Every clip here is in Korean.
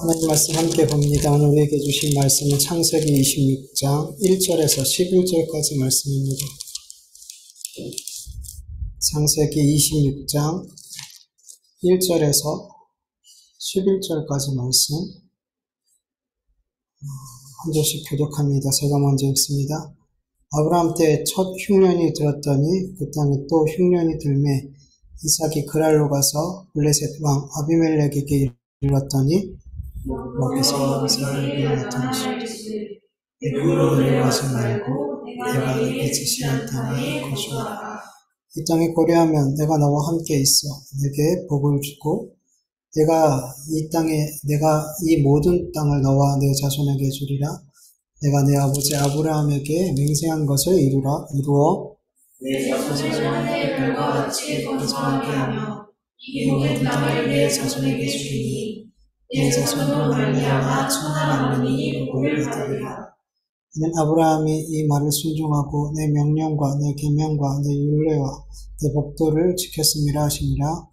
하나님 말씀 함께 봅니다. 오늘 우리에게 주신 말씀은 창세기 26장 1절에서 11절까지 말씀입니다. 창세기 26장 1절에서 11절까지 말씀 한 절씩 교독합니다. 제가 먼저 읽습니다. 아브라함 때 첫 흉년이 들었더니 그 땅에 또 흉년이 들매 이삭이 그랄로 가서 블레셋 왕 아비멜렉에게 이르렀더니 여기서 이삭을 나타내시되 애굽으로 내려가지 말고 내가 너에게 지시한 땅에 거주하라. 이 땅에 거류하면 내가 너와 함께 있어 내게 복을 주고 내가 이 모든 땅을 너와 내 자손에게 주리라. 내가 내 아버지 아브라함에게 맹세한 것을 이루어 내 자손을 하늘의 별과 같이 번성하게 하며 이 모든 땅을 내 자손에게 주리니 내 자손으로 말미암아 천하 만민이 복을 받으리라. 이는 아브라함이 이 말을 순종하고 내 명령과 내 계명과 내 율례와 내 법도를 지켰음이라 하시니라.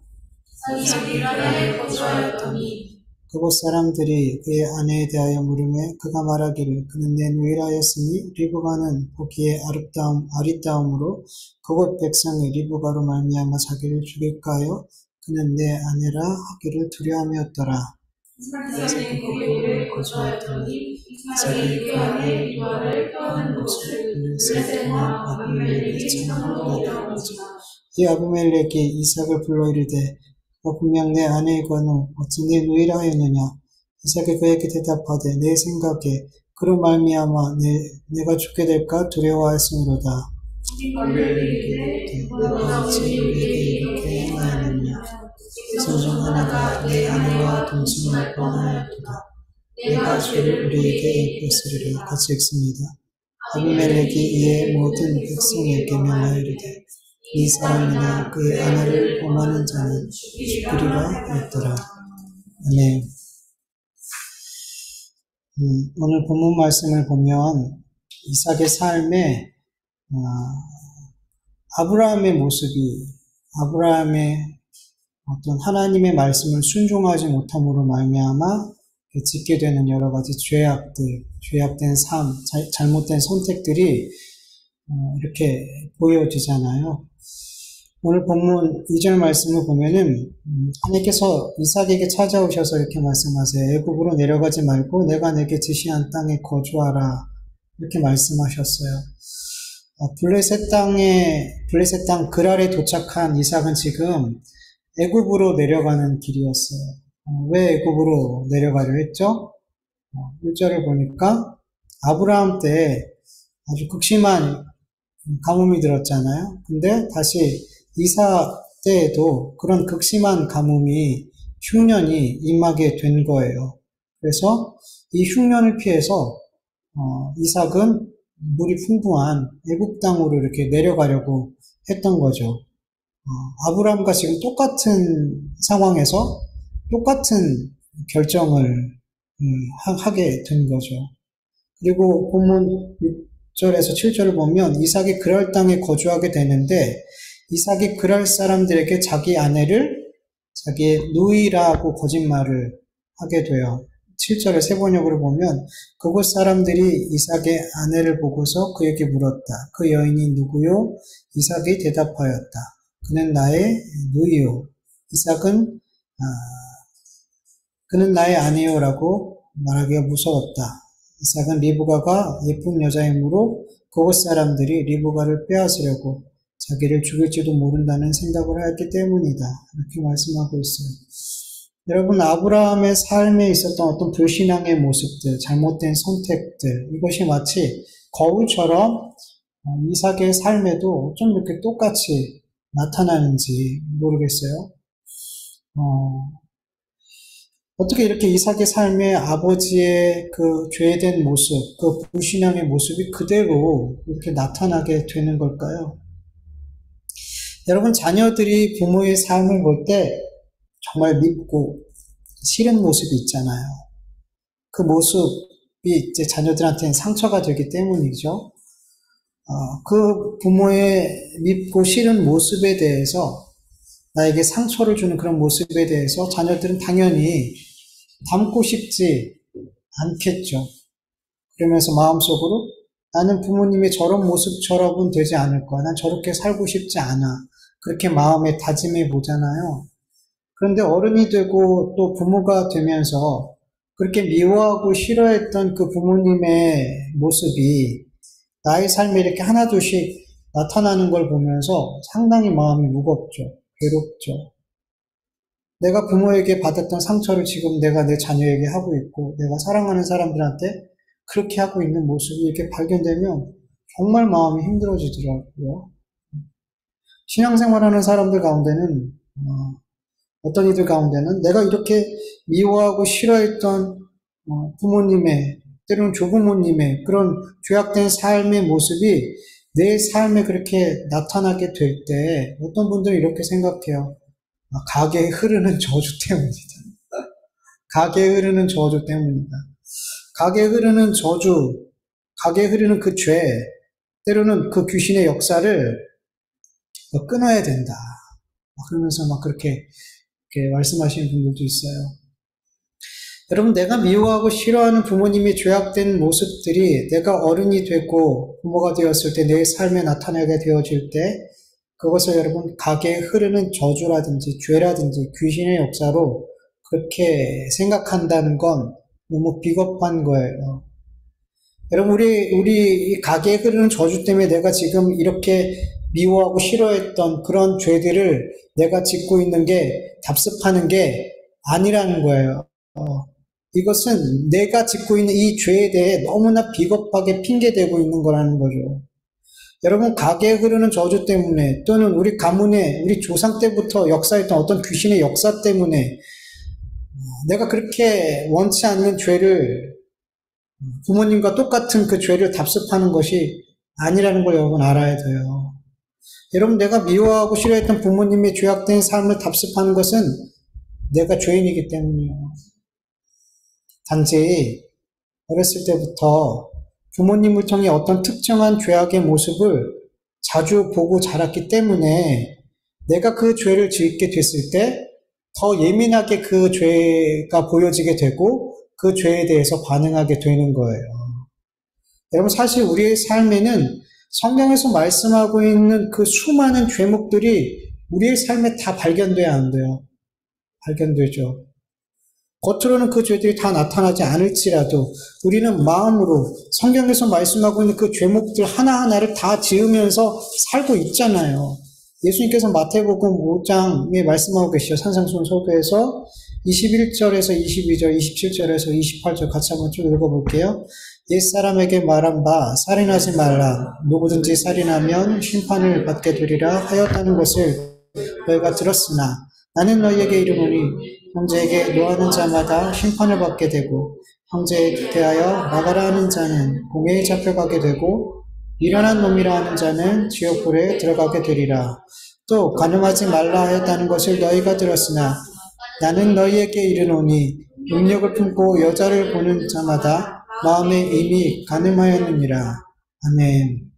이삭이 가나안에 거주하였더니 그곳 사람들이 그의 아내에 대하여 물으매 그가 말하기를 그는 내 누이라였으니 리브가는 보기에 아리따움으로 그곳 백성이 리브가로 말미암아 자기를 죽일까요? 그는 내 아내라 하기를 두려움이었더라. 이삭이 거기 오래 거주하였더니 이삭이 그 아내 리브가를 떠난 곳을 블레셋 왕 아비멜렉이 창으로 내다보자. 이 아비멜렉이 이삭을 불러 이르되 분명 내 아내이거늘 어찌 내 누이라 하였느냐. 이삭이 그에게 대답하되 내 생각에 그로 말미암아 내가 죽게 될까 두려워하였으므로다. 아비멜렉이 너가 어찌 우리에게 이렇게 행하였느냐. 이손 중 하나가 내 아내와 동침할 뻔하였도다. 내가 죄를 우리에게 입혔으리라. 같이 읽습니다. 아비멜렉이 이에 모든 백성에게 명하여 이르되 이 사람이나 그의 아내를 범하는 자는 죽으리라 했더라. 아멘. 오늘 본문 말씀을 보면 이삭의 삶에 아브라함의 모습이 아브라함의 어떤 하나님의 말씀을 순종하지 못함으로 말미암아 짓게 되는 여러 가지 죄악된 삶, 잘못된 선택들이 이렇게 보여지잖아요. 오늘 본문 2절 말씀을 보면은 하나님께서 이삭에게 찾아오셔서 이렇게 말씀하세요. 애굽으로 내려가지 말고 내가 내게 지시한 땅에 거주하라. 이렇게 말씀하셨어요. 블레셋 땅 그랄에 도착한 이삭은 지금 애굽으로 내려가는 길이었어요. 왜 애굽으로 내려가려 했죠? 1절을 보니까 아브라함 때 아주 극심한 가뭄이 들었잖아요. 근데 다시 이삭 때에도 그런 극심한 가뭄이 흉년이 임하게 된 거예요. 그래서 이 흉년을 피해서 이삭은 물이 풍부한 애굽 땅으로 이렇게 내려가려고 했던 거죠. 아브라함과 지금 똑같은 상황에서 똑같은 결정을 하게 된 거죠. 그리고 본문 6절에서 7절을 보면 이삭이 그랄 땅에 거주하게 되는데 이삭이 그랄 사람들에게 자기 아내를 자기의 누이라고 거짓말을 하게 돼요. 7절의 세번역으로 보면 그곳 사람들이 이삭의 아내를 보고서 그에게 물었다. 그 여인이 누구요? 이삭이 대답하였다. 그는 나의 누이요. 그는 나의 아내요라고 말하기가 무서웠다. 이삭은 리브가가 예쁜 여자이므로 그곳 사람들이 리브가를 빼앗으려고 자기를 죽일지도 모른다는 생각을 했기 때문이다. 이렇게 말씀하고 있어요. 여러분, 아브라함의 삶에 있었던 어떤 불신앙의 모습들, 잘못된 선택들, 이것이 마치 거울처럼 이삭의 삶에도 좀 이렇게 똑같이 나타나는지 모르겠어요. 어떻게 이렇게 이삭의 삶에 아버지의 그 죄된 모습, 그 불신앙의 모습이 그대로 이렇게 나타나게 되는 걸까요? 여러분, 자녀들이 부모의 삶을 볼 때 정말 밉고 싫은 모습이 있잖아요. 그 모습이 이제 자녀들한테는 상처가 되기 때문이죠. 그 부모의 밉고 싫은 모습에 대해서 나에게 상처를 주는 그런 모습에 대해서 자녀들은 당연히 닮고 싶지 않겠죠. 그러면서 마음속으로 나는 부모님의 저런 모습처럼은 되지 않을 거야. 난 저렇게 살고 싶지 않아. 그렇게 마음에 다짐해 보잖아요. 그런데 어른이 되고 또 부모가 되면서 그렇게 미워하고 싫어했던 그 부모님의 모습이 나의 삶에 이렇게 하나둘씩 나타나는 걸 보면서 상당히 마음이 무겁죠. 괴롭죠. 내가 부모에게 받았던 상처를 지금 내가 내 자녀에게 하고 있고 내가 사랑하는 사람들한테 그렇게 하고 있는 모습이 이렇게 발견되면 정말 마음이 힘들어지더라고요. 신앙생활하는 사람들 가운데는 어떤 이들 가운데는 내가 이렇게 미워하고 싫어했던 부모님의 때로는 조부모님의 그런 죄악된 삶의 모습이 내 삶에 그렇게 나타나게 될 때 어떤 분들은 이렇게 생각해요. 가게에 흐르는 저주 때문이다. 가게에 흐르는 저주 때문이다. 가게에 흐르는 저주, 가게에 흐르는 그 죄, 때로는 그 귀신의 역사를 끊어야 된다. 그러면서 막 그렇게 말씀하시는 분들도 있어요. 여러분, 내가 미워하고 싫어하는 부모님의 죄악된 모습들이 내가 어른이 되고 부모가 되었을 때 내 삶에 나타나게 되어질 때 그것을 여러분 가게에 흐르는 저주라든지 죄라든지 귀신의 역사로 그렇게 생각한다는 건 너무 비겁한 거예요. 여러분, 우리 가게에 흐르는 저주 때문에 내가 지금 이렇게 미워하고 싫어했던 그런 죄들을 내가 짓고 있는 게 답습하는 게 아니라는 거예요. 이것은 내가 짓고 있는 이 죄에 대해 너무나 비겁하게 핑계대고 있는 거라는 거죠. 여러분, 가게에 흐르는 저주 때문에 또는 우리 가문에 우리 조상 때부터 역사했던 어떤 귀신의 역사 때문에 내가 그렇게 원치 않는 죄를 부모님과 똑같은 그 죄를 답습하는 것이 아니라는 걸 여러분 알아야 돼요. 여러분, 내가 미워하고 싫어했던 부모님의 죄악된 삶을 답습하는 것은 내가 죄인이기 때문이에요. 단지 어렸을 때부터 부모님을 통해 어떤 특정한 죄악의 모습을 자주 보고 자랐기 때문에 내가 그 죄를 짓게 됐을 때 더 예민하게 그 죄가 보여지게 되고 그 죄에 대해서 반응하게 되는 거예요. 여러분, 사실 우리의 삶에는 성경에서 말씀하고 있는 그 수많은 죄목들이 우리의 삶에 다 발견돼야 안 돼요. 발견되죠. 겉으로는 그 죄들이 다 나타나지 않을지라도 우리는 마음으로 성경에서 말씀하고 있는 그 죄목들 하나하나를 다 지으면서 살고 있잖아요. 예수님께서 마태복음 5장에 말씀하고 계시죠. 산상수훈 설교에서 21절에서 22절, 27절에서 28절 같이 한번 쭉 읽어볼게요. 옛사람에게 말한 바 살인하지 말라. 누구든지 살인하면 심판을 받게 되리라 하였다는 것을 너희가 들었으나 나는 너희에게 이르노니 형제에게 노하는 자마다 심판을 받게 되고 형제에 대하여 나가라 하는 자는 공회에 잡혀가게 되고 미련한 놈이라 하는 자는 지옥불에 들어가게 되리라. 또 간음하지 말라 하였다는 것을 너희가 들었으나 나는 너희에게 이르노니 음욕을 품고 여자를 보는 자마다 마음에 이미 간음하였느니라. 아멘.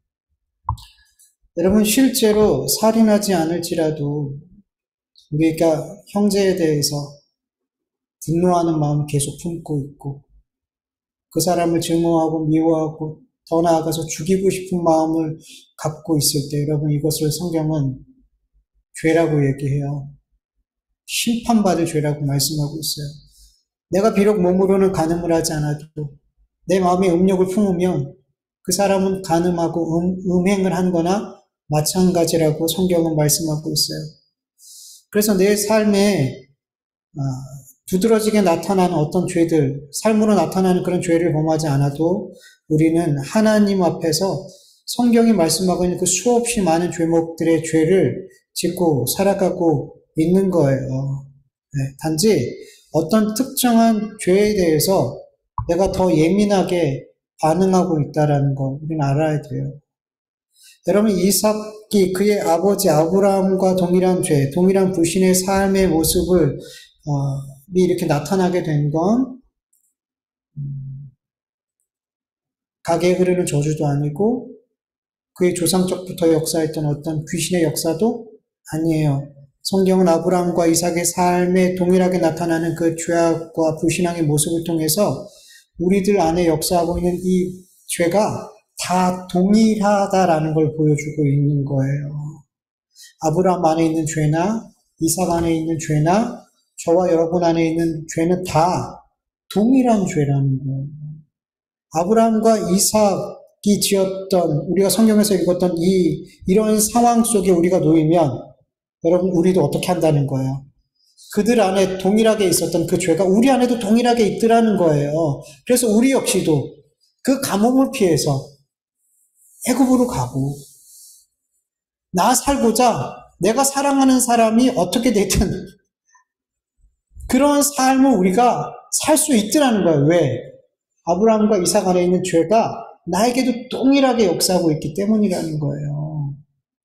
여러분, 실제로 살인하지 않을지라도 우리가 형제에 대해서 분노하는 마음을 계속 품고 있고 그 사람을 증오하고 미워하고 더 나아가서 죽이고 싶은 마음을 갖고 있을 때 여러분, 이것을 성경은 죄라고 얘기해요. 심판받을 죄라고 말씀하고 있어요. 내가 비록 몸으로는 간음을 하지 않아도 내 마음에 음욕을 품으면 그 사람은 간음하고 음행을 한 거나 마찬가지라고 성경은 말씀하고 있어요. 그래서 내 삶에 두드러지게 나타나는 어떤 죄들, 삶으로 나타나는 그런 죄를 범하지 않아도 우리는 하나님 앞에서 성경이 말씀하고 있는 그 수없이 많은 죄목들의 죄를 짓고 살아가고 있는 거예요. 단지 어떤 특정한 죄에 대해서 내가 더 예민하게 반응하고 있다는 거 우리는 알아야 돼요. 여러분, 이삭이 그의 아버지 아브라함과 동일한 죄, 동일한 불신의 삶의 모습을 이렇게 나타나게 된 건 가게에 흐르는 저주도 아니고 그의 조상적부터 역사했던 어떤 귀신의 역사도 아니에요. 성경은 아브라함과 이삭의 삶에 동일하게 나타나는 그 죄악과 불신앙의 모습을 통해서 우리들 안에 역사하고 있는 이 죄가 다 동일하다라는 걸 보여주고 있는 거예요. 아브라함 안에 있는 죄나 이삭 안에 있는 죄나 저와 여러분 안에 있는 죄는 다 동일한 죄라는 거예요. 아브라함과 이삭이 지었던, 우리가 성경에서 읽었던 이런 상황 속에 우리가 놓이면 여러분, 우리도 어떻게 한다는 거예요? 그들 안에 동일하게 있었던 그 죄가 우리 안에도 동일하게 있더라는 거예요. 그래서 우리 역시도 그 가뭄을 피해서 애굽으로 가고, 나 살고자 내가 사랑하는 사람이 어떻게 되든 그런 삶을 우리가 살 수 있더라는 거예요. 왜? 아브라함과 이삭 안에 있는 죄가 나에게도 동일하게 역사하고 있기 때문이라는 거예요.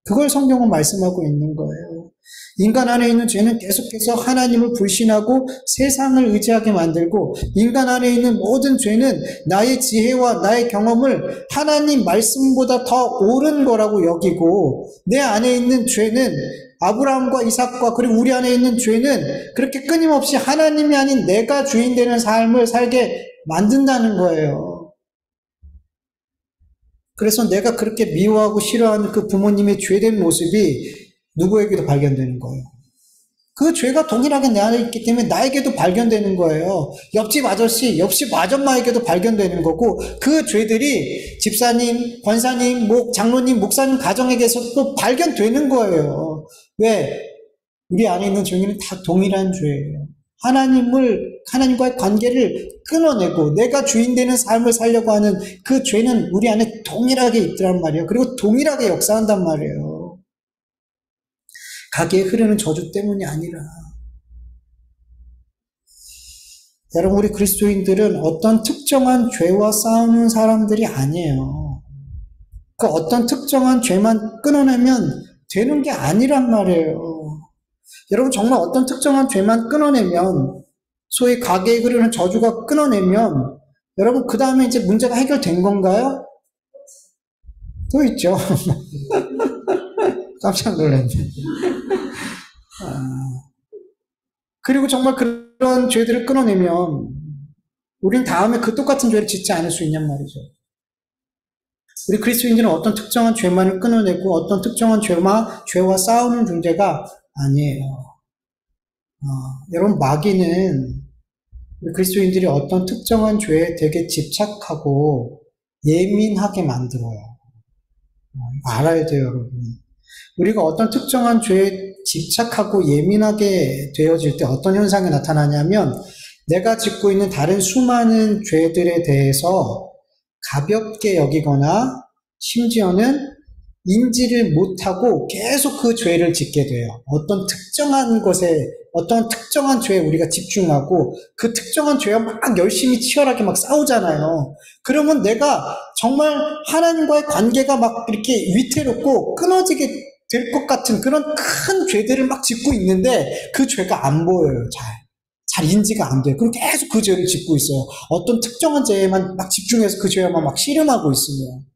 그걸 성경은 말씀하고 있는 거예요. 인간 안에 있는 죄는 계속해서 하나님을 불신하고 세상을 의지하게 만들고, 인간 안에 있는 모든 죄는 나의 지혜와 나의 경험을 하나님 말씀보다 더 옳은 거라고 여기고, 내 안에 있는 죄는 아브라함과 이삭과 그리고 우리 안에 있는 죄는 그렇게 끊임없이 하나님이 아닌 내가 주인 되는 삶을 살게 만든다는 거예요. 그래서 내가 그렇게 미워하고 싫어하는 그 부모님의 죄된 모습이 누구에게도 발견되는 거예요. 그 죄가 동일하게 내 안에 있기 때문에 나에게도 발견되는 거예요. 옆집 아저씨, 옆집 아줌마에게도 발견되는 거고, 그 죄들이 집사님, 권사님, 장로님, 목사님 가정에게서도 발견되는 거예요. 왜? 우리 안에 있는 죄는 다 동일한 죄예요. 하나님과의 관계를 끊어내고 내가 주인 되는 삶을 살려고 하는 그 죄는 우리 안에 동일하게 있더란 말이에요. 그리고 동일하게 역사한단 말이에요. 가게에 흐르는 저주 때문이 아니라. 여러분, 우리 그리스도인들은 어떤 특정한 죄와 싸우는 사람들이 아니에요. 그 어떤 특정한 죄만 끊어내면 되는 게 아니란 말이에요. 여러분, 정말 어떤 특정한 죄만 끊어내면, 소위 가게에 흐르는 저주가 끊어내면, 여러분, 그 다음에 이제 문제가 해결된 건가요? 또 있죠. 깜짝 놀랐네. 그리고 정말 그런 죄들을 끊어내면 우린 다음에 그 똑같은 죄를 짓지 않을 수 있냔 말이죠. 우리 그리스도인들은 어떤 특정한 죄만을 끊어내고 어떤 특정한 죄와 싸우는 존재가 아니에요. 여러분, 마귀는 우리 그리스도인들이 어떤 특정한 죄에 되게 집착하고 예민하게 만들어요. 알아야 돼요, 여러분. 우리가 어떤 특정한 죄에 집착하고 예민하게 되어질 때 어떤 현상이 나타나냐면, 내가 짓고 있는 다른 수많은 죄들에 대해서 가볍게 여기거나 심지어는 인지를 못하고 계속 그 죄를 짓게 돼요. 어떤 특정한 것에, 어떤 특정한 죄에 우리가 집중하고 그 특정한 죄와 막 열심히 치열하게 막 싸우잖아요. 그러면 내가 정말 하나님과의 관계가 막 이렇게 위태롭고 끊어지게 될 것 같은 그런 큰 죄들을 막 짓고 있는데 그 죄가 안 보여요. 잘 인지가 안 돼요. 그럼 계속 그 죄를 짓고 있어요. 어떤 특정한 죄에만 막 집중해서 그 죄에만 막 씨름하고 있으면.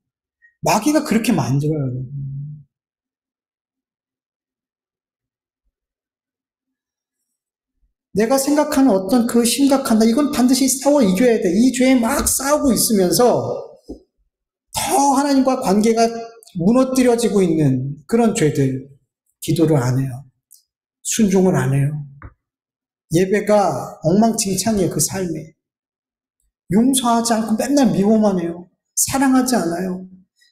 마귀가 그렇게 만들어요. 내가 생각하는 어떤 그 심각한, 이건 반드시 싸워 이겨야 돼. 이 죄에 막 싸우고 있으면서 더 하나님과 관계가 무너뜨려지고 있는 그런 죄들, 기도를 안 해요. 순종을 안 해요. 예배가 엉망진창이에요, 그 삶에. 용서하지 않고 맨날 미워만 해요. 사랑하지 않아요.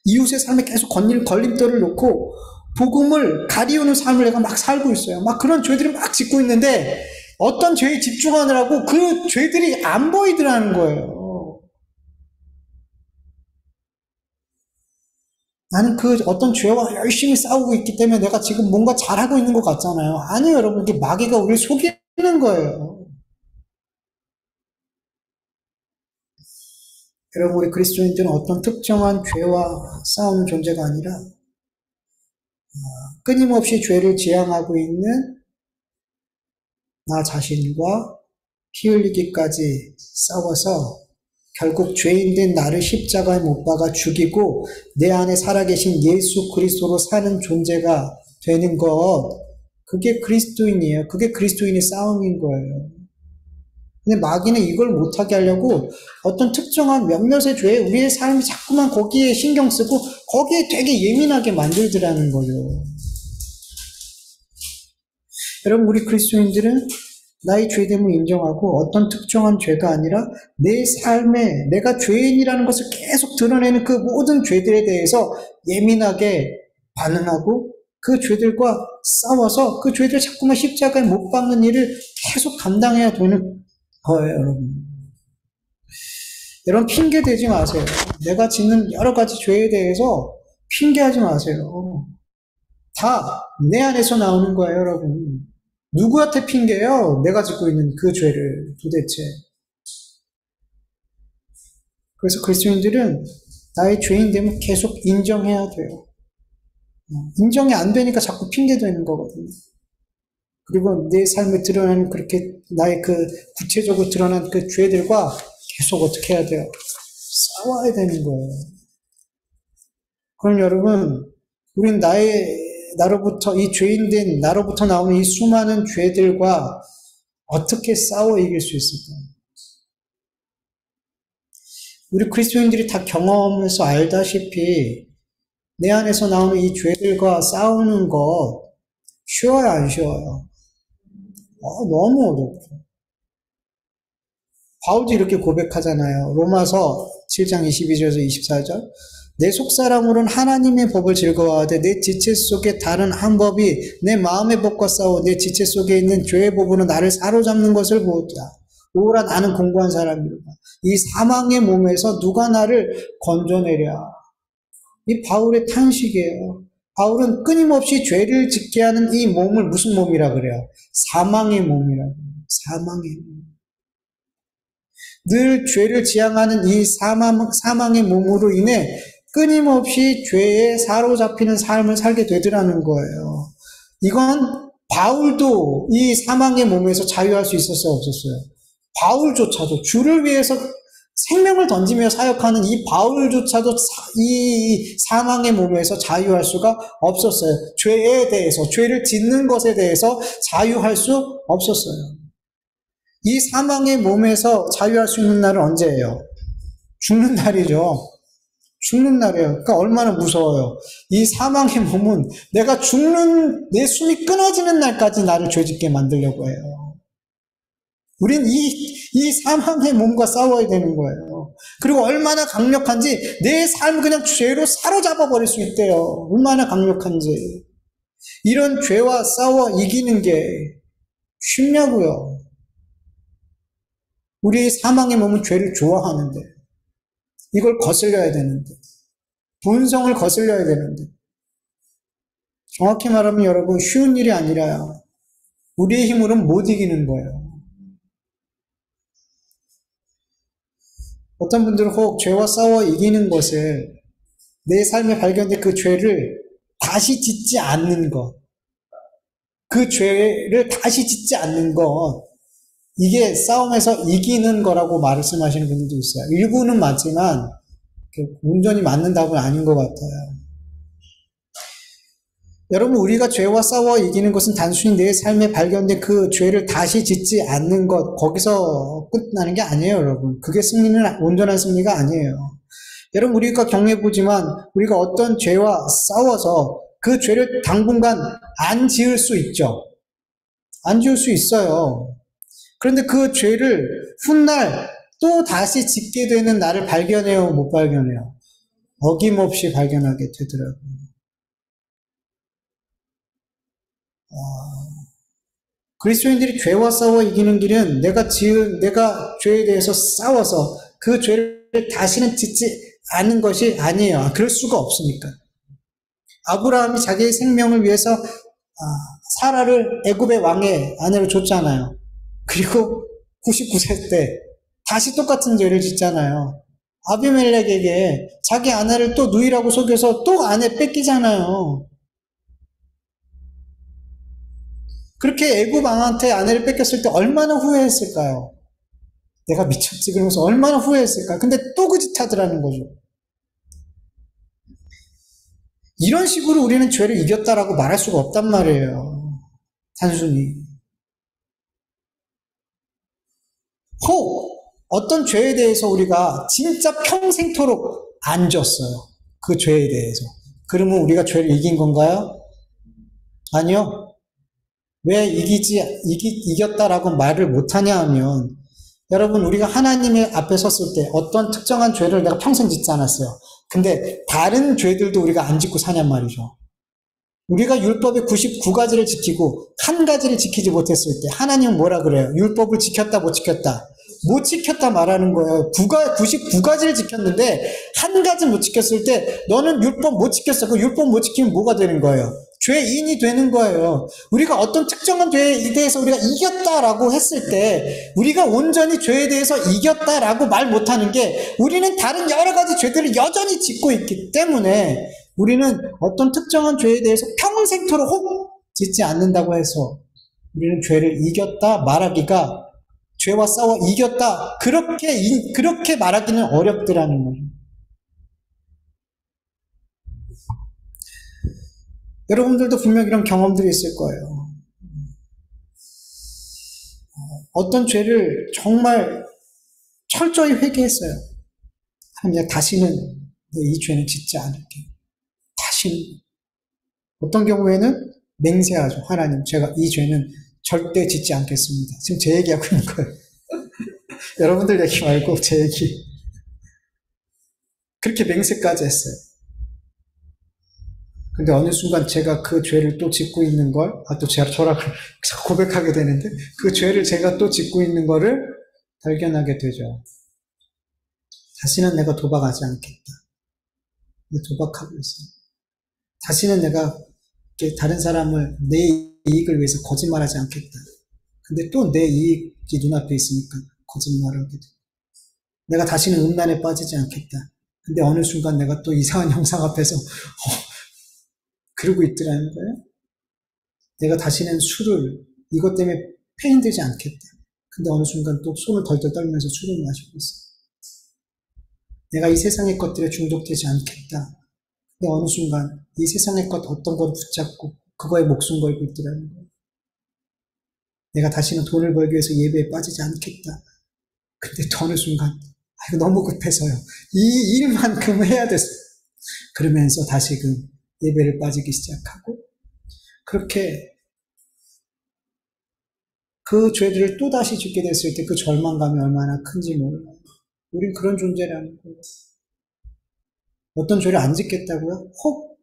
이웃의 삶에 계속 걸림돌을 놓고 복음을 가리우는 삶을 내가 막 살고 있어요. 막 그런 죄들을 막 짓고 있는데 어떤 죄에 집중하느라고 그 죄들이 안 보이더라는 거예요. 나는 그 어떤 죄와 열심히 싸우고 있기 때문에 내가 지금 뭔가 잘하고 있는 것 같잖아요. 아니에요, 여러분. 이게 마귀가 우리를 속이는 거예요. 여러분, 우리 그리스도인들은 어떤 특정한 죄와 싸우는 존재가 아니라 끊임없이 죄를 지향하고 있는 나 자신과 피 흘리기까지 싸워서 결국 죄인된 나를 십자가에 못 박아 죽이고 내 안에 살아계신 예수 그리스도로 사는 존재가 되는 것, 그게 그리스도인이에요. 그게 그리스도인의 싸움인 거예요. 근데 마귀는 이걸 못하게 하려고 어떤 특정한 몇몇의 죄에 우리의 삶이 자꾸만 거기에 신경 쓰고 거기에 되게 예민하게 만들더라는 거죠. 여러분, 우리 그리스도인들은 나의 죄됨을 인정하고 어떤 특정한 죄가 아니라 내 삶에 내가 죄인이라는 것을 계속 드러내는 그 모든 죄들에 대해서 예민하게 반응하고 그 죄들과 싸워서 그 죄들을 자꾸만 십자가에 못 박는 일을 계속 감당해야 되는 거예요, 여러분. 여러분, 핑계 대지 마세요. 내가 짓는 여러 가지 죄에 대해서 핑계하지 마세요. 다 내 안에서 나오는 거예요, 여러분. 누구한테 핑계요? 내가 짓고 있는 그 죄를 도대체. 그래서 그리스도인들은 나의 죄인됨을 계속 인정해야 돼요. 인정이 안 되니까 자꾸 핑계대는 거거든요. 그리고 내 삶에 드러나는 그렇게 나의 그 구체적으로 드러난 그 죄들과 계속 어떻게 해야 돼요? 싸워야 되는 거예요. 그럼 여러분, 우린 나로부터, 이 죄인된 나로부터 나오는 이 수많은 죄들과 어떻게 싸워 이길 수 있을까요? 우리 그리스도인들이 다 경험해서 알다시피 내 안에서 나오는 이 죄들과 싸우는 것 쉬워요, 안 쉬워요? 너무 어렵죠. 바울도 이렇게 고백하잖아요. 로마서 7장 22절에서 24절. 내 속사람으로는 하나님의 법을 즐거워하되 내 지체 속에 다른 한 법이 내 마음의 법과 싸워 내 지체 속에 있는 죄의 법으로 나를 사로잡는 것을 보았다. 오라 나는 공고한 사람이로다. 이 사망의 몸에서 누가 나를 건져내랴. 이 바울의 탄식이에요. 바울은 끊임없이 죄를 짓게 하는 이 몸을 무슨 몸이라 그래요? 사망의 몸이라고. 사망의 몸. 늘 죄를 지향하는 이 사망의 몸으로 인해 끊임없이 죄에 사로잡히는 삶을 살게 되더라는 거예요. 이건 바울도 이 사망의 몸에서 자유할 수 있었어요, 없었어요? 바울조차도 주를 위해서 생명을 던지며 사역하는 이 바울조차도 이 사망의 몸에서 자유할 수가 없었어요. 죄에 대해서, 죄를 짓는 것에 대해서 자유할 수 없었어요. 이 사망의 몸에서 자유할 수 있는 날은 언제예요? 죽는 날이죠. 죽는 날이에요. 그러니까 얼마나 무서워요. 이 사망의 몸은 내가 내 숨이 끊어지는 날까지 나를 죄짓게 만들려고 해요. 우린 이 사망의 몸과 싸워야 되는 거예요. 그리고 얼마나 강력한지 내 삶을 그냥 죄로 사로잡아 버릴 수 있대요. 얼마나 강력한지. 이런 죄와 싸워 이기는 게 쉽냐고요. 우리 사망의 몸은 죄를 좋아하는데 이걸 거슬려야 되는데 본성을 거슬려야 되는데 정확히 말하면 여러분 쉬운 일이 아니라 우리의 힘으로는 못 이기는 거예요. 어떤 분들은 혹 죄와 싸워 이기는 것을 내 삶에 발견된 그 죄를 다시 짓지 않는 것, 그 죄를 다시 짓지 않는 것, 이게 싸움에서 이기는 거라고 말씀하시는 분들도 있어요. 일부는 맞지만 온전히 맞는 답은 아닌 것 같아요. 여러분, 우리가 죄와 싸워 이기는 것은 단순히 내 삶에 발견된 그 죄를 다시 짓지 않는 것, 거기서 끝나는 게 아니에요, 여러분. 그게 온전한 승리가 아니에요. 여러분, 우리가 경험해보지만 우리가 어떤 죄와 싸워서 그 죄를 당분간 안 지을 수 있죠. 안 지을 수 있어요. 그런데 그 죄를 훗날 또 다시 짓게 되는 나를 발견해요, 못 발견해요? 어김없이 발견하게 되더라고요. 그리스도인들이 죄와 싸워 이기는 길은 내가 죄에 대해서 싸워서 그 죄를 다시는 짓지 않는 것이 아니에요. 그럴 수가 없으니까. 아브라함이 자기의 생명을 위해서 사라를 애굽의 왕의 아내로 줬잖아요. 그리고 99세 때 다시 똑같은 죄를 짓잖아요. 아비멜렉에게 자기 아내를 또 누이라고 속여서 또 아내 뺏기잖아요. 그렇게 애굽 왕한테 아내를 뺏겼을 때 얼마나 후회했을까요? 내가 미쳤지 그러면서 얼마나 후회했을까요? 근데 또 그 짓 하더라는 거죠. 이런 식으로 우리는 죄를 이겼다라고 말할 수가 없단 말이에요. 단순히. 혹 어떤 죄에 대해서 우리가 진짜 평생토록 안 졌어요. 그 죄에 대해서. 그러면 우리가 죄를 이긴 건가요? 아니요. 왜 이겼다라고 말을 못하냐 하면, 여러분, 우리가 하나님의 앞에 섰을 때 어떤 특정한 죄를 내가 평생 짓지 않았어요. 근데 다른 죄들도 우리가 안 짓고 사냔 말이죠. 우리가 율법의 99가지를 지키고 한 가지를 지키지 못했을 때 하나님은 뭐라 그래요? 율법을 지켰다 못 지켰다? 못 지켰다 말하는 거예요. 99가지를 지켰는데 한 가지 못 지켰을 때 너는 율법 못 지켰어. 그 율법 못 지키면 뭐가 되는 거예요? 죄인이 되는 거예요. 우리가 어떤 특정한 죄에 대해서 우리가 이겼다라고 했을 때 우리가 온전히 죄에 대해서 이겼다라고 말 못하는 게 우리는 다른 여러 가지 죄들을 여전히 짓고 있기 때문에 우리는 어떤 특정한 죄에 대해서 평생토록 혹 짓지 않는다고 해서 우리는 죄를 이겼다 말하기가, 죄와 싸워 이겼다 그렇게 말하기는 어렵더라는 거죠. 여러분들도 분명 이런 경험들이 있을 거예요. 어떤 죄를 정말 철저히 회개했어요. 하나님, 다시는 이 죄는 짓지 않을게. 다시는. 어떤 경우에는 맹세하죠. 하나님, 제가 이 죄는 절대 짓지 않겠습니다. 지금 제 얘기하고 있는 거예요. 여러분들 얘기 말고 제 얘기. 그렇게 맹세까지 했어요. 근데 어느 순간 제가 그 죄를 또 짓고 있는 걸, 또 제가 고백하게 되는데, 그 죄를 제가 또 짓고 있는 거를 발견하게 되죠. 다시는 내가 도박하지 않겠다. 도박하고 있어요. 다시는 내가 다른 사람을 내 이익을 위해서 거짓말하지 않겠다. 근데 또 내 이익이 눈앞에 있으니까 거짓말을 하게 돼. 내가 다시는 음란에 빠지지 않겠다. 근데 어느 순간 내가 또 이상한 형상 앞에서 그러고 있더라는 거예요. 내가 다시는 술을 이것 때문에 패인 되지 않겠다. 근데 어느 순간 또 손을 덜덜 떨면서 술을 마시고 있어요. 내가 이 세상의 것들에 중독되지 않겠다. 근데 어느 순간 이 세상의 것 어떤 걸 붙잡고 그거에 목숨 걸고 있더라는 거예요. 내가 다시는 돈을 벌기 위해서 예배에 빠지지 않겠다. 근데 또 어느 순간 이거 너무 급해서요. 이 일만큼 해야 됐어. 그러면서 다시금 예배를 빠지기 시작하고, 그렇게 그 죄들을 또다시 짓게 됐을 때 그 절망감이 얼마나 큰지 몰라요. 우린 그런 존재라는 거예요. 어떤 죄를 안 짓겠다고요? 혹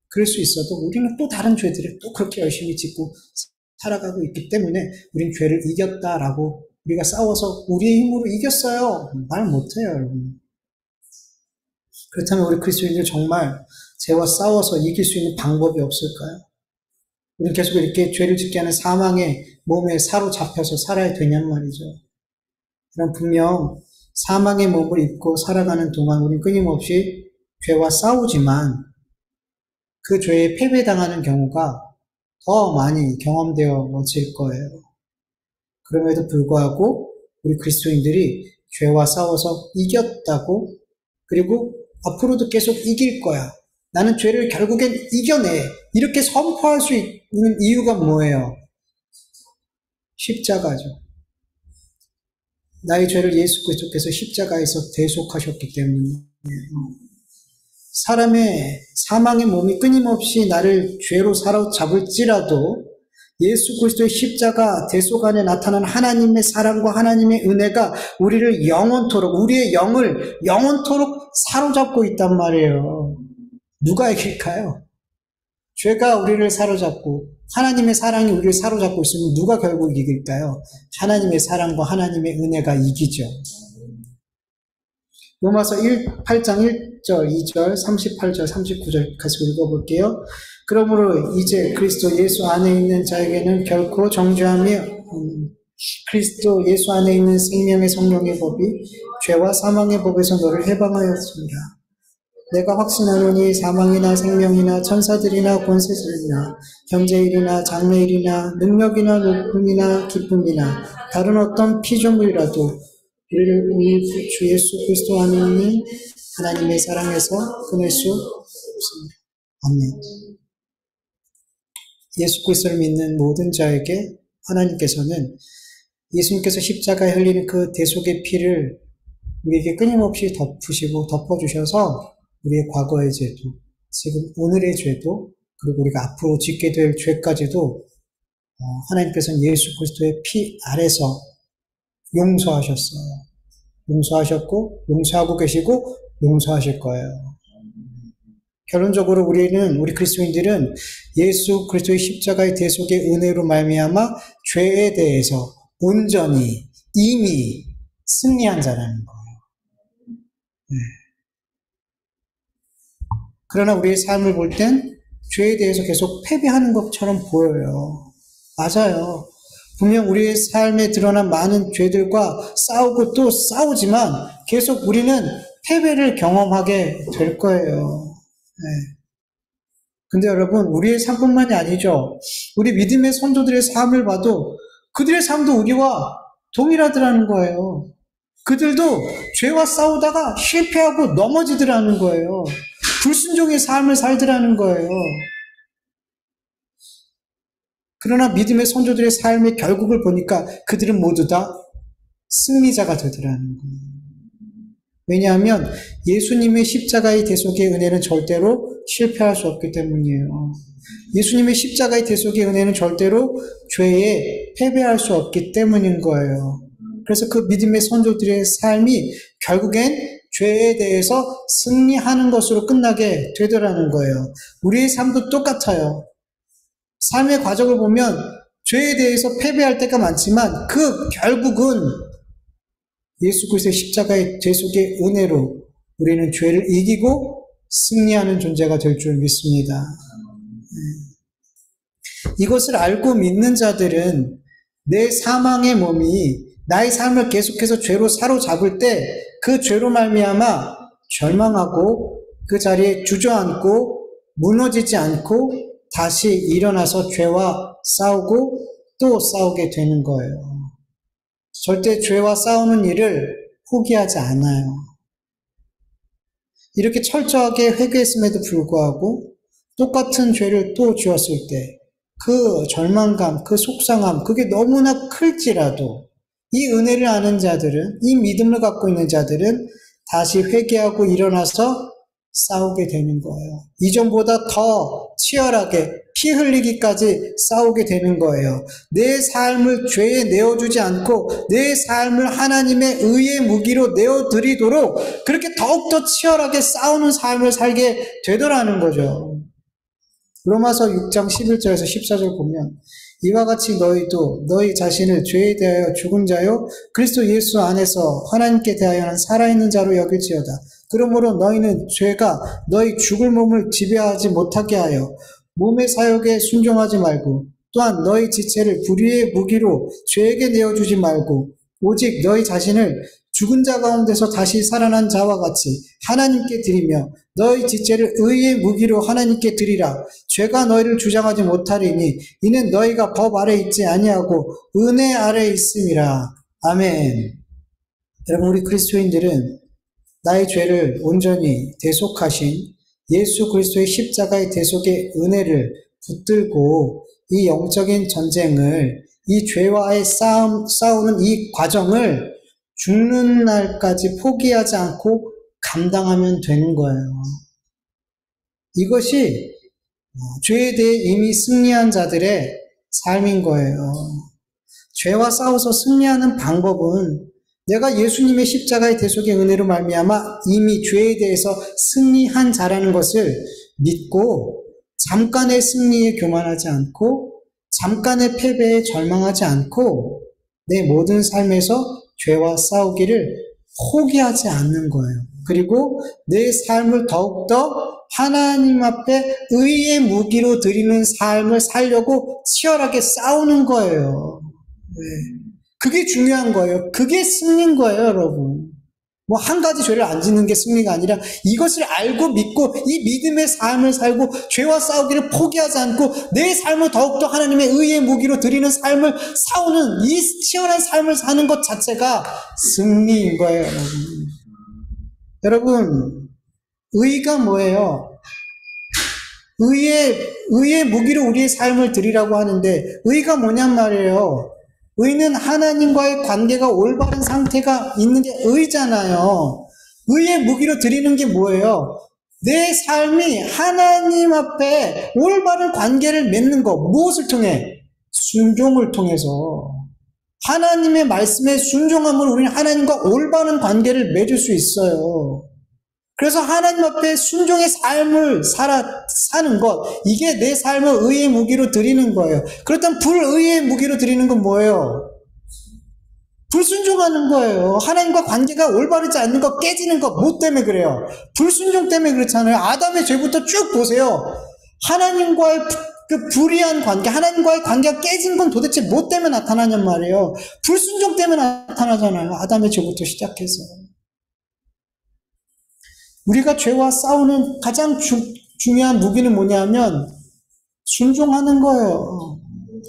그럴 수 있어도 우리는 또 다른 죄들을 또 그렇게 열심히 짓고 살아가고 있기 때문에 우린 죄를 이겼다라고, 우리가 싸워서 우리의 힘으로 이겼어요, 말 못해요, 여러분. 그렇다면 우리 그리스도인들 정말 죄와 싸워서 이길 수 있는 방법이 없을까요? 우리는 계속 이렇게 죄를 짓게 하는 사망의 몸에 사로잡혀서 살아야 되냔 말이죠. 그럼 분명 사망의 몸을 입고 살아가는 동안 우리는 끊임없이 죄와 싸우지만 그 죄에 패배당하는 경우가 더 많이 경험되어질 거예요. 그럼에도 불구하고 우리 그리스도인들이 죄와 싸워서 이겼다고, 그리고 앞으로도 계속 이길 거야. 나는 죄를 결국엔 이겨내. 이렇게 선포할 수 있는 이유가 뭐예요? 십자가죠. 나의 죄를 예수 그리스도께서 십자가에서 대속하셨기 때문이에요. 사람의 사망의 몸이 끊임없이 나를 죄로 사로잡을지라도 예수 그리스도의 십자가 대속 안에 나타난 하나님의 사랑과 하나님의 은혜가 우리를 영원토록, 우리의 영을 영원토록 사로잡고 있단 말이에요. 누가 이길까요? 죄가 우리를 사로잡고 하나님의 사랑이 우리를 사로잡고 있으면 누가 결국 이길까요? 하나님의 사랑과 하나님의 은혜가 이기죠. 로마서 8장 1절, 2절, 38절, 39절 계속 읽어볼게요. 그러므로 이제 그리스도 예수 안에 있는 자에게는 결코 정죄함이 없는, 그리스도 예수 안에 있는 생명의 성령의 법이 죄와 사망의 법에서 너를 해방하였습니다. 내가 확신하노니 사망이나 생명이나 천사들이나 권세들이나 현재일이나 장래일이나 능력이나 높음이나 기쁨이나 다른 어떤 피조물이라도 우리 주 예수 그리스도 안에 있는 하나님의 사랑에서 끊을 수 없습니다. 아멘. 예수 그리스도를 믿는 모든 자에게 하나님께서는 예수님께서 십자가에 흘리는 그 대속의 피를 우리에게 끊임없이 덮어주셔서 우리의 과거의 죄도, 지금 오늘의 죄도, 그리고 우리가 앞으로 짓게 될 죄까지도 하나님께서는 예수 그리스도의 피 아래서 용서하셨어요. 용서하셨고, 용서하고 계시고, 용서하실 거예요. 결론적으로 우리 그리스도인들은 예수 그리스도의 십자가의 대속의 은혜로 말미암아 죄에 대해서 온전히 이미 승리한 자라는 거예요. 네. 그러나 우리의 삶을 볼 땐 죄에 대해서 계속 패배하는 것처럼 보여요. 맞아요. 분명 우리의 삶에 드러난 많은 죄들과 싸우고 또 싸우지만 계속 우리는 패배를 경험하게 될 거예요. 네. 근데 여러분, 우리의 삶뿐만이 아니죠. 우리 믿음의 선조들의 삶을 봐도 그들의 삶도 우리와 동일하더라는 거예요. 그들도 죄와 싸우다가 실패하고 넘어지더라는 거예요. 불순종의 삶을 살더라는 거예요. 그러나 믿음의 선조들의 삶의 결국을 보니까 그들은 모두 다 승리자가 되더라는 거예요. 왜냐하면 예수님의 십자가의 대속의 은혜는 절대로 실패할 수 없기 때문이에요. 예수님의 십자가의 대속의 은혜는 절대로 죄에 패배할 수 없기 때문인 거예요. 그래서 그 믿음의 선조들의 삶이 결국엔 죄에 대해서 승리하는 것으로 끝나게 되더라는 거예요. 우리의 삶도 똑같아요. 삶의 과정을 보면 죄에 대해서 패배할 때가 많지만 그 결국은 예수 그리스도의 십자가의 대속의 은혜로 우리는 죄를 이기고 승리하는 존재가 될 줄 믿습니다. 이것을 알고 믿는 자들은 내 사망의 몸이 나의 삶을 계속해서 죄로 사로잡을 때 그 죄로 말미암아 절망하고 그 자리에 주저앉고 무너지지 않고 다시 일어나서 죄와 싸우고 또 싸우게 되는 거예요. 절대 죄와 싸우는 일을 포기하지 않아요. 이렇게 철저하게 회개했음에도 불구하고 똑같은 죄를 또 지었을 때 그 절망감, 그 속상함, 그게 너무나 클지라도 이 은혜를 아는 자들은, 이 믿음을 갖고 있는 자들은 다시 회개하고 일어나서 싸우게 되는 거예요. 이전보다 더 치열하게 피 흘리기까지 싸우게 되는 거예요. 내 삶을 죄에 내어주지 않고 내 삶을 하나님의 의의 무기로 내어드리도록 그렇게 더욱더 치열하게 싸우는 삶을 살게 되더라는 거죠. 로마서 6장 11절에서 14절 보면 이와 같이 너희도 너희 자신을 죄에 대하여 죽은 자요 그리스도 예수 안에서 하나님께 대하여는 살아있는 자로 여길지어다. 그러므로 너희는 죄가 너희 죽을 몸을 지배하지 못하게 하여 몸의 사욕에 순종하지 말고 또한 너희 지체를 불의의 무기로 죄에게 내어주지 말고 오직 너희 자신을 죽은 자 가운데서 다시 살아난 자와 같이 하나님께 드리며 너희 지체를 의의 무기로 하나님께 드리라. 죄가 너희를 주장하지 못하리니 이는 너희가 법 아래 있지 아니하고 은혜 아래 있음이라. 아멘. 여러분, 우리 그리스도인들은 나의 죄를 온전히 대속하신 예수 그리스도의 십자가의 대속의 은혜를 붙들고 이 영적인 전쟁을, 이 죄와의 싸우는 이 과정을 죽는 날까지 포기하지 않고 감당하면 되는 거예요. 이것이 죄에 대해 이미 승리한 자들의 삶인 거예요. 죄와 싸워서 승리하는 방법은 내가 예수님의 십자가의 대속의 은혜로 말미암아 이미 죄에 대해서 승리한 자라는 것을 믿고 잠깐의 승리에 교만하지 않고 잠깐의 패배에 절망하지 않고 내 모든 삶에서 죄와 싸우기를 포기하지 않는 거예요. 그리고 내 삶을 더욱더 하나님 앞에 의의 무기로 드리는 삶을 살려고 치열하게 싸우는 거예요. 네. 그게 중요한 거예요. 그게 승리인 거예요, 여러분. 뭐 한 가지 죄를 안 짓는 게 승리가 아니라 이것을 알고 믿고 이 믿음의 삶을 살고 죄와 싸우기를 포기하지 않고 내 삶을 더욱더 하나님의 의의 무기로 드리는 삶을 싸우는 이 치열한 삶을 사는 것 자체가 승리인 거예요, 여러분. 여러분, 의가 뭐예요? 의의 무기로 우리의 삶을 드리라고 하는데, 의가 뭐냔 말이에요. 의는 하나님과의 관계가 올바른 상태가 있는 게 의잖아요. 의의 무기로 드리는 게 뭐예요? 내 삶이 하나님 앞에 올바른 관계를 맺는 것. 무엇을 통해? 순종을 통해서. 하나님의 말씀에 순종함으로 우리는 하나님과 올바른 관계를 맺을 수 있어요. 그래서 하나님 앞에 순종의 삶을 사는 것, 이게 내 삶을 의의 무기로 드리는 거예요. 그렇다면 불의의 무기로 드리는 건 뭐예요? 불순종하는 거예요. 하나님과 관계가 올바르지 않는 것, 깨지는 것, 뭐 때문에 그래요? 불순종 때문에 그렇잖아요. 아담의 죄부터 쭉 보세요. 하나님과의 그 불의한 관계, 하나님과의 관계가 깨진 건 도대체 뭐 때문에 나타나냔 말이에요. 불순종 때문에 나타나잖아요. 아담의 죄부터 시작해서. 우리가 죄와 싸우는 가장 중요한 무기는 뭐냐면 순종하는 거예요.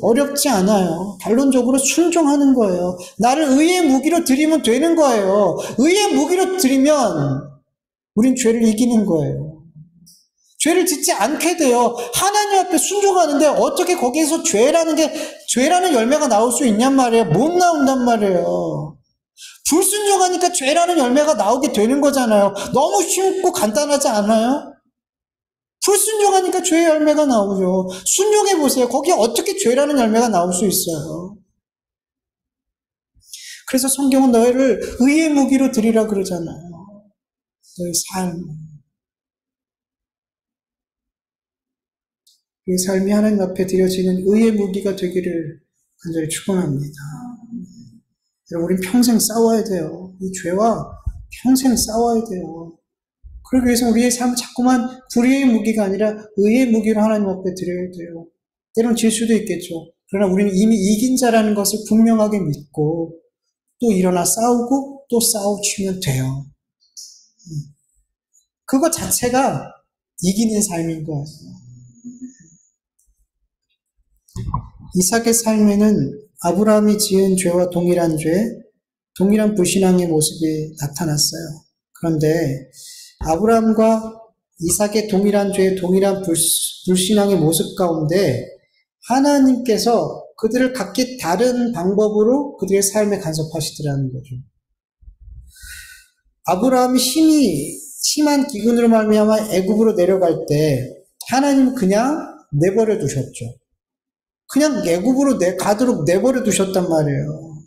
어렵지 않아요. 결론적으로 순종하는 거예요. 나를 의의 무기로 드리면 되는 거예요. 의의 무기로 드리면 우린 죄를 이기는 거예요. 죄를 짓지 않게 돼요. 하나님 앞에 순종하는데 어떻게 거기에서 죄라는 열매가 나올 수 있냔 말이에요. 못 나온단 말이에요. 불순종하니까 죄라는 열매가 나오게 되는 거잖아요. 너무 쉽고 간단하지 않아요? 불순종하니까 죄의 열매가 나오죠. 순종해 보세요. 거기에 어떻게 죄라는 열매가 나올 수 있어요? 그래서 성경은 너희를 의의 무기로 드리라 그러잖아요. 너희 삶. 이 삶이 하나님 앞에 드려지는 의의 무기가 되기를 간절히 축원합니다. 여러분, 우린 평생 싸워야 돼요. 이 죄와 평생 싸워야 돼요. 그러기 위해서 우리의 삶은 자꾸만 불의의 무기가 아니라 의의 무기로 하나님 앞에 드려야 돼요. 때론 질 수도 있겠죠. 그러나 우리는 이미 이긴 자라는 것을 분명하게 믿고 또 일어나 싸우고 또 싸우치면 돼요. 그것 자체가 이기는 삶인 거예요. 이삭의 삶에는 아브라함이 지은 죄와 동일한 동일한 불신앙의 모습이 나타났어요. 그런데 아브라함과 이삭의 동일한 죄, 동일한 불신앙의 모습 가운데 하나님께서 그들을 각기 다른 방법으로 그들의 삶에 간섭하시더라는 거죠. 아브라함이 심한 기근으로 말미암아 애굽으로 내려갈 때 하나님은 그냥 내버려 두셨죠. 그냥 애굽으로 가도록 내버려 두셨단 말이에요.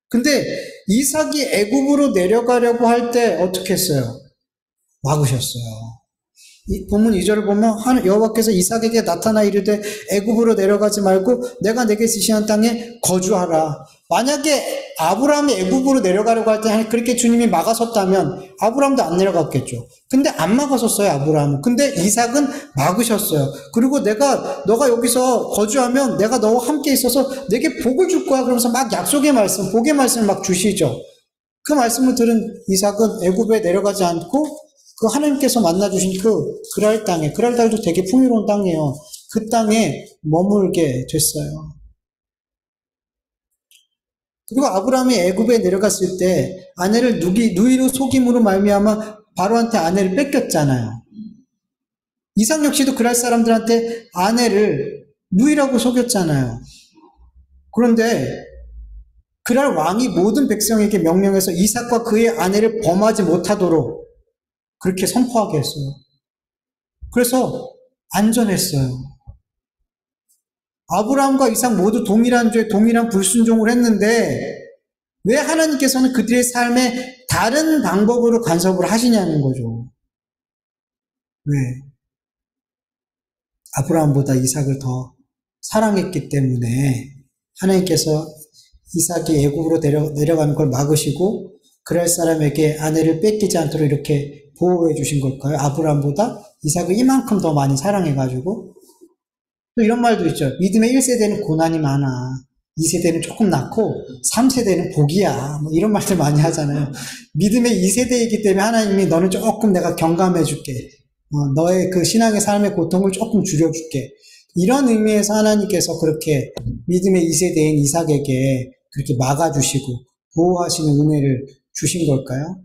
근데 이삭이 애굽으로 내려가려고 할 때 어떻게 했어요? 막으셨어요. 본문 2절을 보면 여호와께서 이삭에게 나타나 이르되 애굽으로 내려가지 말고 내가 내게 지시한 땅에 거주하라. 만약에 아브라함이 애굽으로 내려가려고 할 때 그렇게 주님이 막아섰다면 아브라함도 안 내려갔겠죠. 근데 안 막아섰어요, 아브라함은. 근데 이삭은 막으셨어요. 그리고 너가 여기서 거주하면 내가 너와 함께 있어서 내게 복을 줄 거야. 그러면서 막 약속의 말씀, 복의 말씀을 막 주시죠. 그 말씀을 들은 이삭은 애굽에 내려가지 않고 그 하나님께서 만나주신 그랄 땅도 되게 풍요로운 땅이에요. 그 땅에 머물게 됐어요. 그리고 아브라함이 애굽에 내려갔을 때 아내를 누이로 속임으로 말미암아 바로한테 아내를 뺏겼잖아요. 이삭 역시도 그랄 사람들한테 아내를 누이라고 속였잖아요. 그런데 그랄 왕이 모든 백성에게 명령해서 이삭과 그의 아내를 범하지 못하도록 그렇게 선포하게 했어요. 그래서 안전했어요. 아브라함과 이삭 모두 동일한 죄, 동일한 불순종을 했는데 왜 하나님께서는 그들의 삶에 다른 방법으로 간섭을 하시냐는 거죠. 왜? 아브라함보다 이삭을 더 사랑했기 때문에 하나님께서 이삭이 애굽으로 내려가는 걸 막으시고 그럴 사람에게 아내를 뺏기지 않도록 이렇게 보호해 주신 걸까요? 아브라함보다 이삭을 이만큼 더 많이 사랑해가지고. 또 이런 말도 있죠. 믿음의 1세대는 고난이 많아. 2세대는 조금 낫고 3세대는 복이야. 뭐 이런 말들 많이 하잖아요. 믿음의 2세대이기 때문에 하나님이 너는 조금 내가 경감해 줄게. 너의 그 신앙의 삶의 고통을 조금 줄여줄게. 이런 의미에서 하나님께서 그렇게 믿음의 2세대인 이삭에게 그렇게 막아주시고 보호하시는 은혜를 주신 걸까요?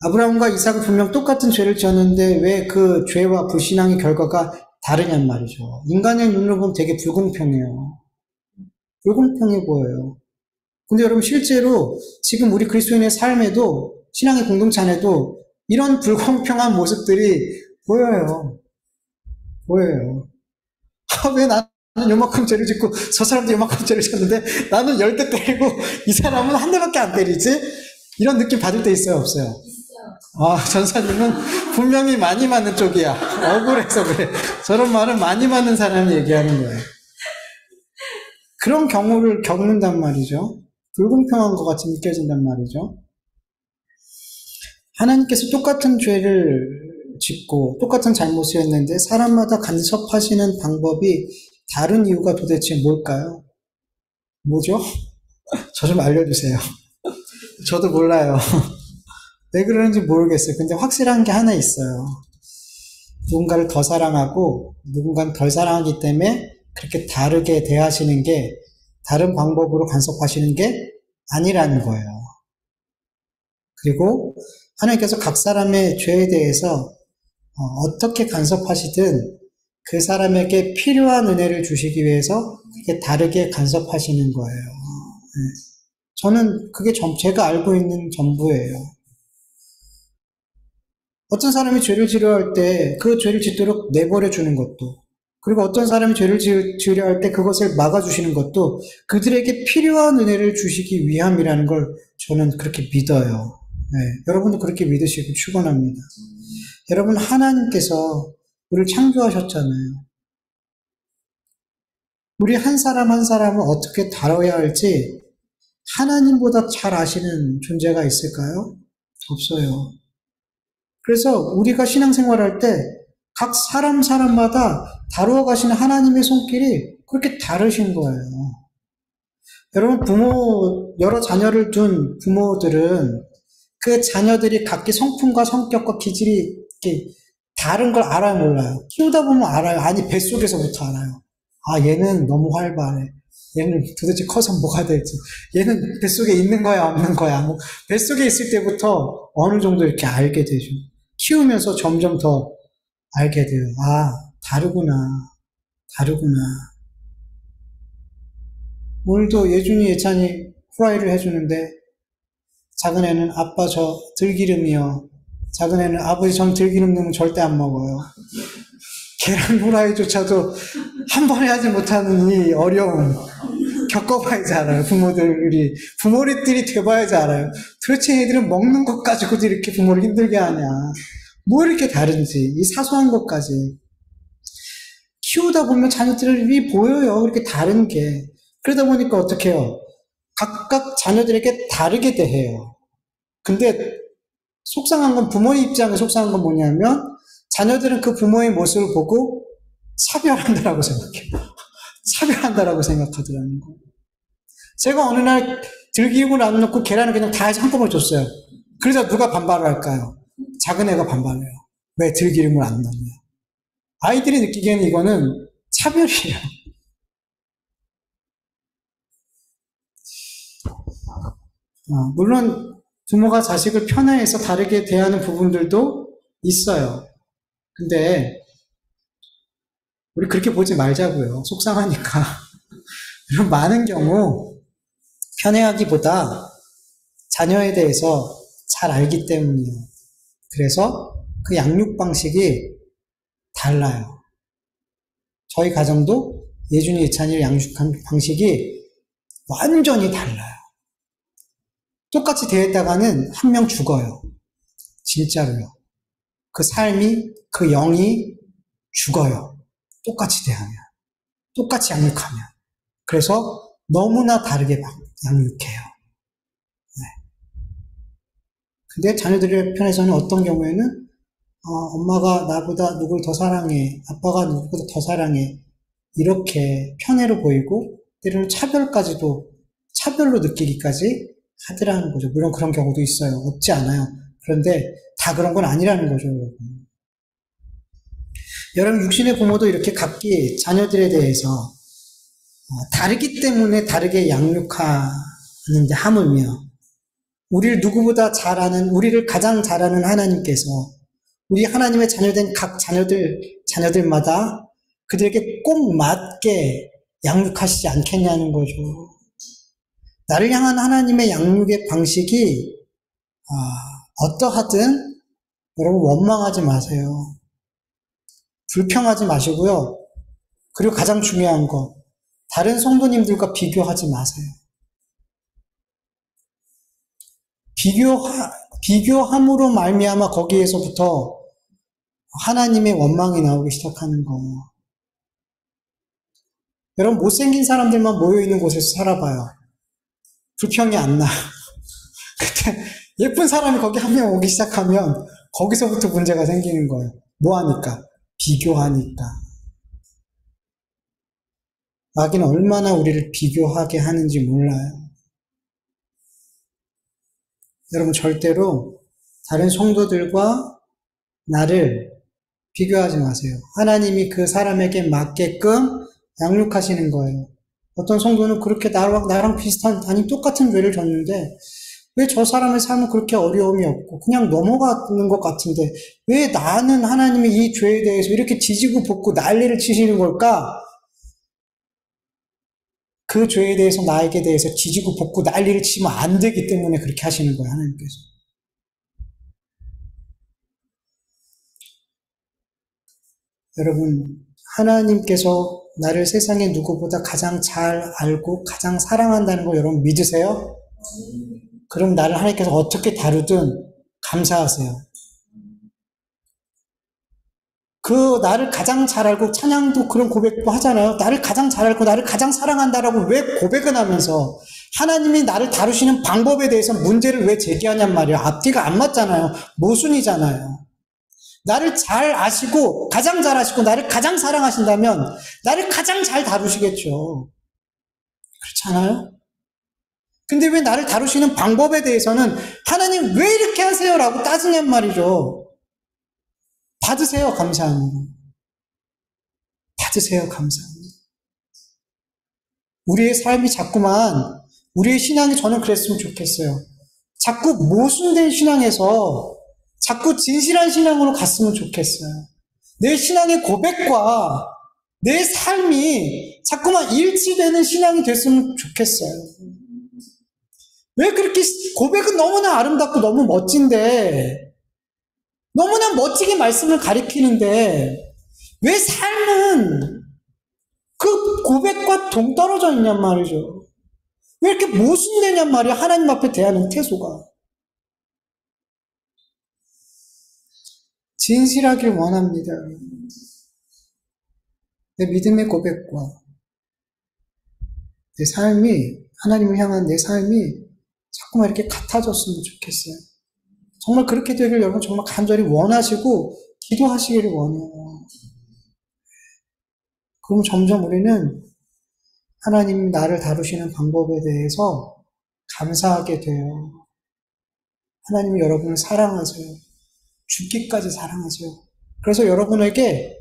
아브라함과 이삭은 분명 똑같은 죄를 지었는데 왜 그 죄와 불신앙의 결과가 다르냔 말이죠. 인간의 눈으로 보면 되게 불공평해요. 불공평해 보여요. 근데 여러분 실제로 지금 우리 그리스도인의 삶에도 신앙의 공동체 안에도 이런 불공평한 모습들이 보여요. 보여요. 왜 나는 요만큼 죄를 짓고 저 사람도 요만큼 죄를 짓는데 나는 10대 때리고 이 사람은 한 대밖에 안 때리지? 이런 느낌 받을 때 있어요, 없어요? 전사님은 분명히 많이 맞는 쪽이야. 억울해서 그래. 저런 말은 많이 맞는 사람이 얘기하는 거예요. 그런 경우를 겪는단 말이죠. 불공평한 것 같이 느껴진단 말이죠. 하나님께서 똑같은 죄를 짓고 똑같은 잘못을 했는데 사람마다 간섭하시는 방법이 다른 이유가 도대체 뭘까요? 뭐죠? 저 좀 알려주세요. 저도 몰라요. 왜 그러는지 모르겠어요. 근데 확실한 게 하나 있어요. 누군가를 더 사랑하고 누군가는 덜 사랑하기 때문에 그렇게 다르게 대하시는 게 다른 방법으로 간섭하시는 게 아니라는 거예요. 그리고 하나님께서 각 사람의 죄에 대해서 어떻게 간섭하시든 그 사람에게 필요한 은혜를 주시기 위해서 그렇게 다르게 간섭하시는 거예요. 저는 그게 제가 알고 있는 전부예요. 어떤 사람이 죄를 지으려 할 때 그 죄를 짓도록 내버려 주는 것도, 그리고 어떤 사람이 죄를 지으려 할 때 그것을 막아주시는 것도 그들에게 필요한 은혜를 주시기 위함이라는 걸 저는 그렇게 믿어요. 여러분도 그렇게 믿으시고 축원합니다. 여러분, 하나님께서 우리를 창조하셨잖아요. 우리 한 사람 한 사람을 어떻게 다뤄야 할지 하나님보다 잘 아시는 존재가 있을까요? 없어요. 그래서 우리가 신앙생활할 때 각 사람마다 다루어 가시는 하나님의 손길이 그렇게 다르신 거예요. 여러분, 여러 자녀를 둔 부모들은 그 자녀들이 각기 성품과 성격과 기질이 이렇게 다른 걸 알아요, 몰라요? 키우다 보면 알아요. 아니, 뱃속에서부터 알아요. 얘는 너무 활발해. 얘는 도대체 커서 뭐가 될지. 얘는 뱃속에 있는 거야, 없는 거야. 뭐 뱃속에 있을 때부터 어느 정도 이렇게 알게 되죠. 키우면서 점점 더 알게 돼요. 다르구나. 오늘도 예준이, 예찬이 후라이를 해주는데 작은 애는 아빠 저 들기름이요. 작은 애는 아버지 전 들기름 넣으면 절대 안 먹어요. 계란 후라이조차도 한 번에 하지 못하는 이 어려움 겪어봐야지 알아요. 부모들이 돼봐야지 알아요. 도대체 애들은 먹는 것 가지고도 이렇게 부모를 힘들게 하냐. 뭐 이렇게 다른지, 이 사소한 것까지. 키우다 보면 자녀들이 보여요. 그렇게 다른 게. 그러다 보니까 어떻게 해요? 각각 자녀들에게 다르게 대해요. 근데 속상한 건, 부모의 입장에 속상한 건 뭐냐면 자녀들은 그 부모의 모습을 보고 차별한다라고 생각해요. 차별한다라고 생각하더라는 거예요. 제가 어느 날 들기름을 안 넣고 계란을 그냥 다 해서 한꺼번에 줬어요. 그래서 누가 반발을 할까요? 작은 애가 반발해요. 왜 들기름을 안 넣냐? 아이들이 느끼기에는 이거는 차별이에요. 물론 부모가 자식을 편애해서 다르게 대하는 부분들도 있어요. 근데 우리 그렇게 보지 말자고요. 속상하니까. 이런 많은 경우 편애하기보다 자녀에 대해서 잘 알기 때문이에요. 그래서 그 양육 방식이 달라요. 저희 가정도 예준이, 예찬이를 양육한 방식이 완전히 달라요. 똑같이 대했다가는 한 명 죽어요. 진짜로요. 그 삶이, 그 영이 죽어요. 똑같이 대하면. 똑같이 양육하면. 그래서 너무나 다르게 양육해요. 근데 자녀들의 편에서는 어떤 경우에는 엄마가 나보다 누굴 더 사랑해, 아빠가 누구보다 더 사랑해, 이렇게 편애로 보이고 때로는 차별로 느끼기까지 하더라는 거죠. 물론 그런 경우도 있어요. 없지 않아요. 그런데 다 그런 건 아니라는 거죠, 여러분. 여러분, 육신의 부모도 이렇게 각기 자녀들에 대해서 다르기 때문에 다르게 양육하는데 하물며 우리를 누구보다 잘 아는, 우리를 가장 잘 아는 하나님께서 우리 하나님의 자녀된 각 자녀들마다 그들에게 꼭 맞게 양육하시지 않겠냐는 거죠. 나를 향한 하나님의 양육의 방식이 어떠하든 여러분 원망하지 마세요. 불평하지 마시고요. 그리고 가장 중요한 거, 다른 성도님들과 비교하지 마세요. 비교함으로 말미암아 거기에서부터 하나님의 원망이 나오기 시작하는 거예요. 여러분, 못생긴 사람들만 모여있는 곳에서 살아봐요. 불평이 안 나요. 그때 예쁜 사람이 거기 한 명 오기 시작하면 거기서부터 문제가 생기는 거예요. 뭐 하니까? 비교하니까. 마귀는 얼마나 우리를 비교하게 하는지 몰라요. 여러분, 절대로 다른 성도들과 나를 비교하지 마세요. 하나님이 그 사람에게 맞게끔 양육하시는 거예요. 어떤 성도는 그렇게 나랑 비슷한, 아니 똑같은 죄를 졌는데 왜 저 사람의 삶은 그렇게 어려움이 없고 그냥 넘어가는 것 같은데 왜 나는 하나님의 이 죄에 대해서 이렇게 지지고 볶고 난리를 치시는 걸까? 그 죄에 대해서 나에게 대해서 지지고 볶고 난리를 치면 안 되기 때문에 그렇게 하시는 거예요, 하나님께서. 여러분, 하나님께서 나를 세상의 누구보다 가장 잘 알고 가장 사랑한다는 거 여러분 믿으세요? 그럼 나를 하나님께서 어떻게 다루든 감사하세요. 그 나를 가장 잘 알고 찬양도 그런 고백도 하잖아요. 나를 가장 잘 알고 나를 가장 사랑한다라고 왜 고백을 하면서 하나님이 나를 다루시는 방법에 대해서 문제를 왜 제기하냔 말이에요. 앞뒤가 안 맞잖아요. 모순이잖아요. 나를 잘 아시고 가장 잘 아시고 나를 가장 사랑하신다면 나를 가장 잘 다루시겠죠. 그렇지 않아요? 근데 왜 나를 다루시는 방법에 대해서는 하나님 왜 이렇게 하세요? 라고 따지냔 말이죠. 받으세요, 감사함으로. 받으세요, 감사함으로. 우리의 삶이 자꾸만, 우리의 신앙이 저는 그랬으면 좋겠어요. 자꾸 모순된 신앙에서 자꾸 진실한 신앙으로 갔으면 좋겠어요. 내 신앙의 고백과 내 삶이 자꾸만 일치되는 신앙이 됐으면 좋겠어요. 왜 그렇게 고백은 너무나 아름답고 너무 멋진데 너무나 멋지게 말씀을 가리키는데 왜 삶은 그 고백과 동떨어져 있냔 말이죠. 왜 이렇게 모순되냔 말이야, 하나님 앞에 대하는 태도가. 진실하길 원합니다. 내 믿음의 고백과 내 삶이, 하나님을 향한 내 삶이 자꾸만 이렇게 같아졌으면 좋겠어요. 정말 그렇게 되길 여러분 정말 간절히 원하시고 기도하시기를 원해요. 그럼 점점 우리는 하나님 나를 다루시는 방법에 대해서 감사하게 돼요. 하나님이 여러분을 사랑하세요. 죽기까지 사랑하세요. 그래서 여러분에게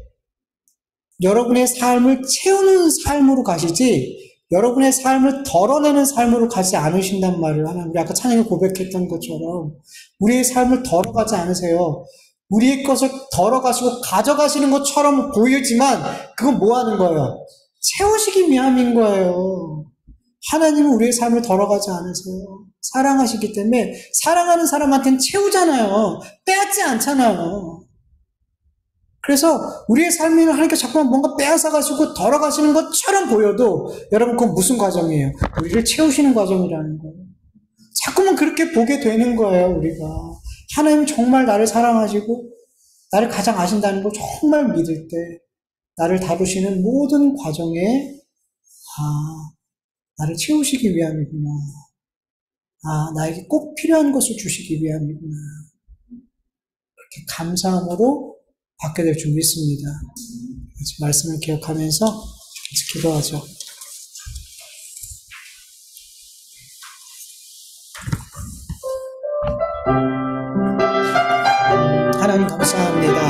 여러분의 삶을 채우는 삶으로 가시지 여러분의 삶을 덜어내는 삶으로 가지 않으신단 말을 하나님, 우리 아까 찬양이 고백했던 것처럼 우리의 삶을 덜어가지 않으세요. 우리의 것을 덜어가시고 가져가시는 것처럼 보이지만 그건 뭐 하는 거예요? 채우시기 위함인 거예요. 하나님은 우리의 삶을 덜어가지 않으세요. 사랑하시기 때문에 사랑하는 사람한테는 채우잖아요. 빼앗지 않잖아요. 그래서 우리의 삶을 하나님께서 자꾸만 뭔가 빼앗아가시고 덜어가시는 것처럼 보여도 여러분 그건 무슨 과정이에요? 우리를 채우시는 과정이라는 거예요. 자꾸만 그렇게 보게 되는 거예요, 우리가. 하나님 정말 나를 사랑하시고 나를 가장 아신다는 걸 정말 믿을 때 나를 다루시는 모든 과정에 나를 채우시기 위함이구나. 나에게 꼭 필요한 것을 주시기 위함이구나. 그렇게 감사함으로 받게 될 줄 믿습니다. 말씀을 기억하면서 기도하죠. 하나님 감사합니다.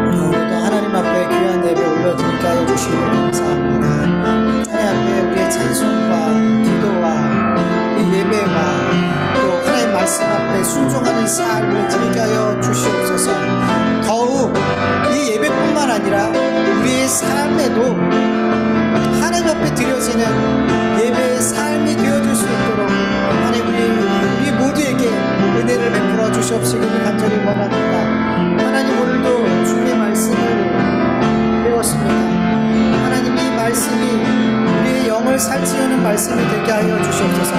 오늘도 하나님 앞에 귀한 예배 올려드리게 하여 주시고 감사합니다. 하나님 앞에 우리의 찬송과 기도와 이 예배와 또 하나님 말씀 앞에 순종하는 삶을 드리게 하여 주시옵소서. 더욱 이 예배뿐만 아니라 우리의 삶에도 하나님 앞에 드려지는 예배의 삶이 되어줄 수 있도록 하나님 우리 모두에게 은혜를 베풀어 주시옵시기를 간절히 원합니다. 하나님 오늘도 주님의 말씀을 배웠습니다. 하나님 이 말씀이 우리의 영을 살찌우는 말씀이 되게 하여 주시옵소서.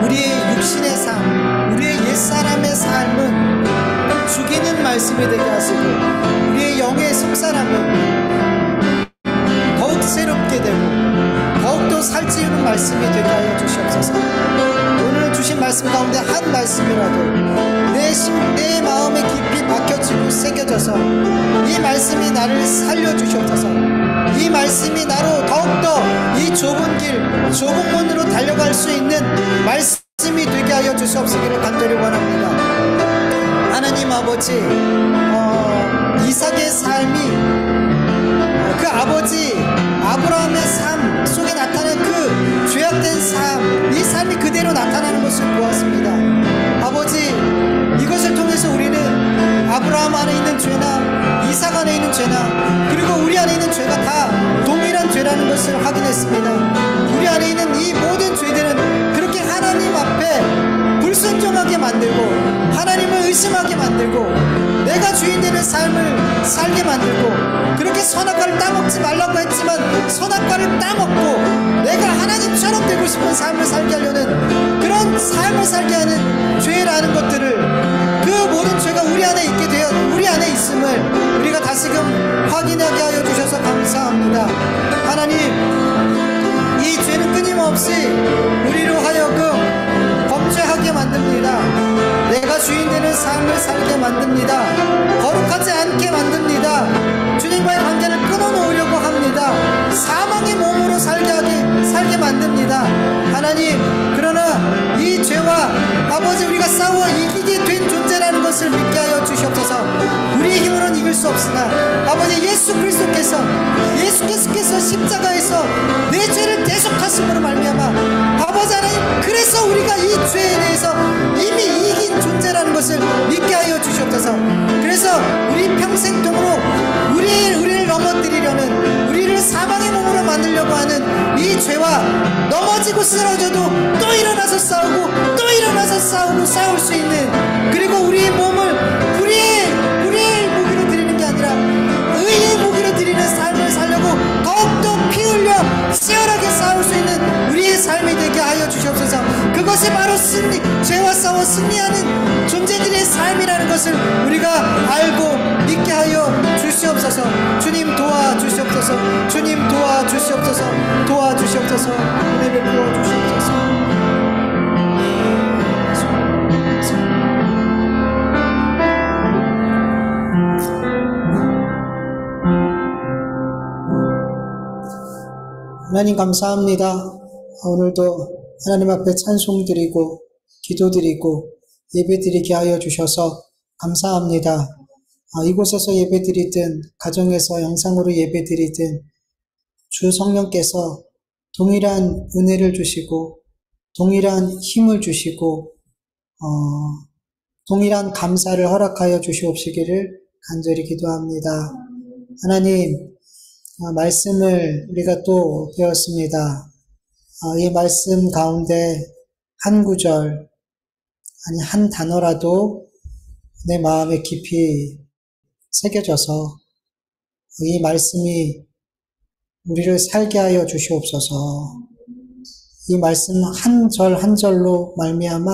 우리의 육신의 삶, 우리의 옛사람의 삶은 죽이는 말씀이 되게 하시고 우리의 영의 속사람은 더욱 새롭게 되고 더욱더 살찌우는 말씀이 되게 하여 주시옵소서. 오늘 주신 말씀 가운데 한 말씀이라도 내 마음에 깊이 박혀지고 새겨져서 이 말씀이 나를 살려주시옵소서. 이 말씀이 나로 더욱더 이 좁은 길, 좁은 문으로 달려갈 수 있는 말씀이 되게 하여 주시옵시기를 간절히 원합니다. 하나님 아버지, 이삭의 삶이 그 아버지 아브라함의 삶 속에 나타난 그 죄악된 삶, 이 삶이 그대로 나타나는 것을 보았습니다. 아버지, 이것을 통해서 우리는 아브라함 안에 있는 죄나 이삭 안에 있는 죄나 그리고 우리 안에 있는 죄가 다 동일한 죄라는 것을 확인했습니다. 우리 안에 있는 이 모든 죄들은 그렇게 하나님 앞에 불순종하게 만들고 하나님을 의심하게 만들고 내가 주인 되는 삶을 살게 만들고 그렇게 선악과를 따먹지 말라고 했지만 선악과를 따먹고 내가 하나님처럼 되고 싶은 삶을 살게 하려는 그런 삶을 살게 하는 죄라는 것들을 그 모든 죄가 우리 안에 있게 되어 우리 안에 있음을 우리가 다시금 확인하게 하여 주셔서 감사합니다. 하나님, 이 죄는 끊임없이 우리로 하여금 범죄하게 만듭니다. 내가 주인 되는 삶을 살게 만듭니다. 거룩하지 않게 만듭니다. 주님과의 관계를 끊어놓으려고 합니다. 사망의 몸으로 살게 만듭니다. 하나님, 그러나 이 죄와 아버지 우리가 싸워 이기게 된 존재라는 것을 믿게 하여 주시옵소서. 우리의 힘으로는 이길 수 없으나 아버지 예수 그리스도께서 예수께서 십자가에서 내 죄를 대속하심으로 말미암아 아버지 하나님, 그래서 우리가 이 죄에 대해서 이미 이긴 존재라는 것을 믿게 하여 주시옵소서. 그래서 우리 평생 동으로 우리를 넘어뜨리려는 우리를 사망의 몸으로 만들려고 하는 이 죄와 넘어지고 쓰러져도 또 일어나서 싸우고 또 일어나서 싸울 수 있는, 그리고 우리의 몸을 불의의 무기로 드리는 게 아니라 의의 무기로 드리는 삶을 살려고 더욱더 피 흘려 치열하게 싸울 수 있는 우리의 삶이 되게 하여 주시옵소서. 그것이 바로 죄와 싸워 승리하는 존재들의 삶이라는 것을 우리가 알고 믿게 하여 주시옵소서. 주님 도와주시옵소서. 주님 도와주시옵소서. 도와주시옵소서. 은혜 베풀어 주시옵소서. 하나님 감사합니다. 오늘도 하나님 앞에 찬송드리고 기도드리고 예배드리게 하여 주셔서 감사합니다. 이곳에서 예배드리든 가정에서 영상으로 예배드리든 주 성령께서 동일한 은혜를 주시고 동일한 힘을 주시고 동일한 감사를 허락하여 주시옵시기를 간절히 기도합니다. 하나님, 말씀을 우리가 또 배웠습니다. 이 말씀 가운데 한 구절, 아니 한 단어라도 내 마음에 깊이 새겨져서 이 말씀이 우리를 살게 하여 주시옵소서. 이 말씀 한 절 한 절로 말미암아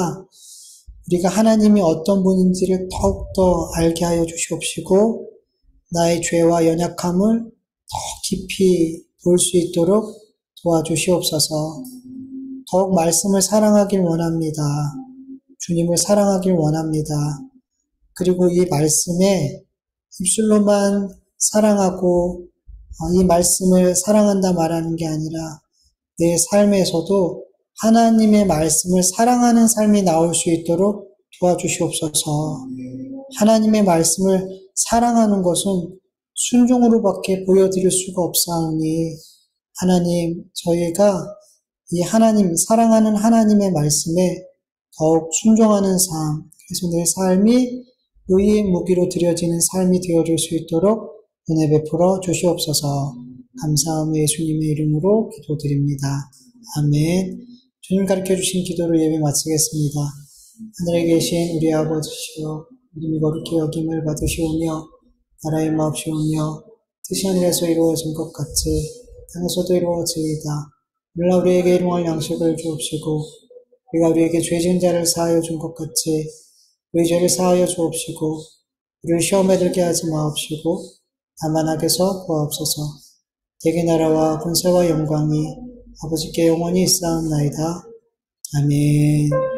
우리가 하나님이 어떤 분인지를 더욱더 알게 하여 주시옵시고 나의 죄와 연약함을 더 깊이 볼 수 있도록 도와주시옵소서. 더욱 말씀을 사랑하길 원합니다. 주님을 사랑하길 원합니다. 그리고 이 말씀에 입술로만 사랑하고 이 말씀을 사랑한다 말하는 게 아니라 내 삶에서도 하나님의 말씀을 사랑하는 삶이 나올 수 있도록 도와주시옵소서. 하나님의 말씀을 사랑하는 것은 순종으로밖에 보여드릴 수가 없사오니 하나님, 저희가 이 하나님, 사랑하는 하나님의 말씀에 더욱 순종하는 삶, 그래서 내 삶이 의의 무기로 드려지는 삶이 되어질 수 있도록 은혜 베풀어 주시옵소서. 감사하며 예수님의 이름으로 기도드립니다. 아멘. 주님 가르쳐주신 기도로 예배 마치겠습니다. 하늘에 계신 우리 아버지시여, 이름이 거룩히 여김을 받으시오며 나라의 마옵시오며 뜻이 하늘에서 이루어진 것 같이 땅에서도 이루어지이다. 오늘날 우리에게 일용할 양식을 주옵시고 우리가 우리에게 죄 지은 자를 사하여 준 것 같이 우리 죄를 사하여 주옵시고 우리를 시험에 들게 하지 마옵시고 다만 악에서 구하옵소서. 대개 나라와 권세와 영광이 아버지께 영원히 있사옵나이다. 아멘.